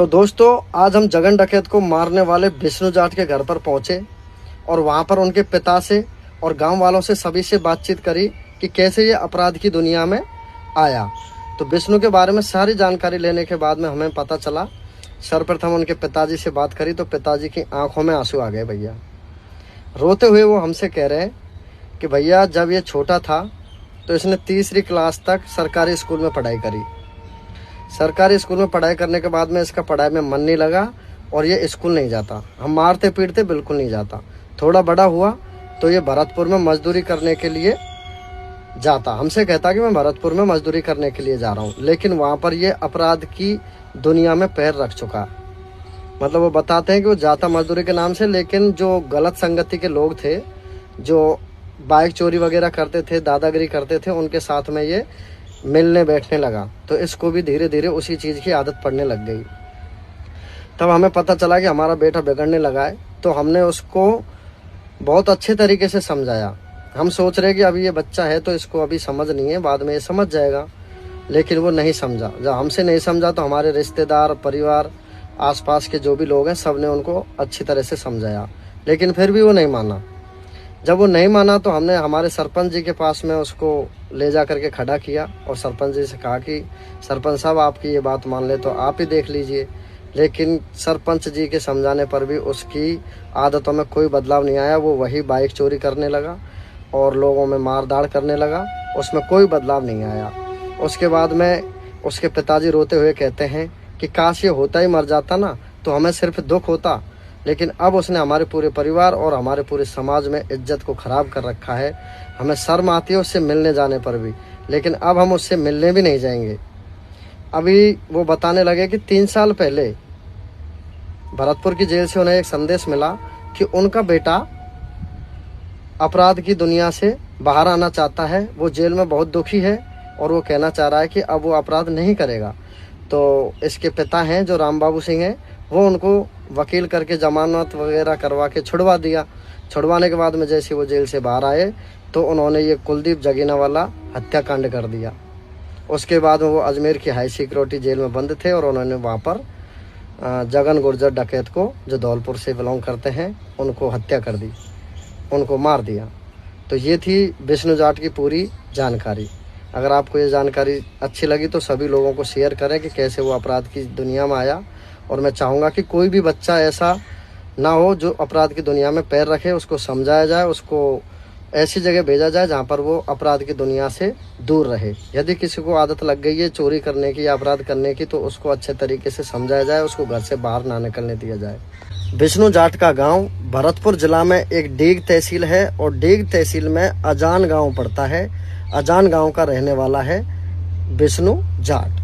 तो दोस्तों आज हम जगन डकैत को मारने वाले विष्णु जाट के घर पर पहुंचे और वहां पर उनके पिता से और गांव वालों से सभी से बातचीत करी कि कैसे ये अपराध की दुनिया में आया। तो विष्णु के बारे में सारी जानकारी लेने के बाद में हमें पता चला। सर्वप्रथम उनके पिताजी से बात करी तो पिताजी की आंखों में आंसू आ गए। भैया रोते हुए वो हमसे कह रहे हैं कि भैया जब ये छोटा था तो इसने तीसरी क्लास तक सरकारी स्कूल में पढ़ाई करी। सरकारी स्कूल में पढ़ाई करने के बाद में इसका पढ़ाई में मन नहीं लगा और ये स्कूल नहीं जाता। हम मारते पीटते बिल्कुल नहीं जाता। थोड़ा बड़ा हुआ तो ये भरतपुर में मजदूरी करने के लिए जाता। हमसे कहता कि मैं भरतपुर में मजदूरी करने के लिए जा रहा हूँ, लेकिन वहाँ पर ये अपराध की दुनिया में पैर रख चुका। मतलब वो बताते हैं कि वो जाता मजदूरी के नाम से, लेकिन जो गलत संगति के लोग थे, जो बाइक चोरी वगैरह करते थे, दादागिरी करते थे, उनके साथ में ये मिलने बैठने लगा। तो इसको भी धीरे धीरे उसी चीज़ की आदत पड़ने लग गई। तब हमें पता चला कि हमारा बेटा बिगड़ने लगा है। तो हमने उसको बहुत अच्छे तरीके से समझाया। हम सोच रहे कि अभी ये बच्चा है तो इसको अभी समझ नहीं है, बाद में ये समझ जाएगा, लेकिन वो नहीं समझा। जब हमसे नहीं समझा तो हमारे रिश्तेदार, परिवार, आसपास के जो भी लोग हैं, सब ने उनको अच्छी तरह से समझाया, लेकिन फिर भी वो नहीं माना। जब वो नहीं माना तो हमने हमारे सरपंच जी के पास में उसको ले जा करके खड़ा किया और सरपंच जी से कहा कि सरपंच साहब आपकी ये बात मान ले तो आप ही देख लीजिए। लेकिन सरपंच जी के समझाने पर भी उसकी आदतों में कोई बदलाव नहीं आया। वो वही बाइक चोरी करने लगा और लोगों में मार दाड़ करने लगा, उसमें कोई बदलाव नहीं आया। उसके बाद में उसके पिताजी रोते हुए कहते हैं कि काश ये होता ही मर जाता ना तो हमें सिर्फ दुख होता, लेकिन अब उसने हमारे पूरे परिवार और हमारे पूरे समाज में इज्जत को खराब कर रखा है। हमें शर्म आती है उससे मिलने जाने पर भी, लेकिन अब हम उससे मिलने भी नहीं जाएंगे। अभी वो बताने लगे कि 3 साल पहले भरतपुर की जेल से उन्हें एक संदेश मिला कि उनका बेटा अपराध की दुनिया से बाहर आना चाहता है। वो जेल में बहुत दुखी है और वो कहना चाह रहा है कि अब वो अपराध नहीं करेगा। तो इसके पिता हैं जो राम बाबू सिंह हैं, वो उनको वकील करके जमानत वगैरह करवा के छुड़वा दिया। छुड़वाने के बाद में जैसे वो जेल से बाहर आए तो उन्होंने ये कुलदीप जगीना वाला हत्याकांड कर दिया। उसके बाद वो अजमेर की हाई सिक्योरिटी जेल में बंद थे और उन्होंने वहाँ पर जगन गुर्जर डकैत को, जो धौलपुर से बिलोंग करते हैं, उनको हत्या कर दी, उनको मार दिया। तो ये थी विष्णु जाट की पूरी जानकारी। अगर आपको ये जानकारी अच्छी लगी तो सभी लोगों को शेयर करें कि कैसे वो अपराध की दुनिया में आया। और मैं चाहूँगा कि कोई भी बच्चा ऐसा ना हो जो अपराध की दुनिया में पैर रखे। उसको समझाया जाए, उसको ऐसी जगह भेजा जाए जहाँ पर वो अपराध की दुनिया से दूर रहे। यदि किसी को आदत लग गई है चोरी करने की या अपराध करने की तो उसको अच्छे तरीके से समझाया जाए, उसको घर से बाहर ना निकलने दिया जाए। विष्णु जाट का गांव भरतपुर जिला में एक डीग तहसील है और डीग तहसील में अजान गांव पड़ता है। अजान गांव का रहने वाला है विष्णु जाट।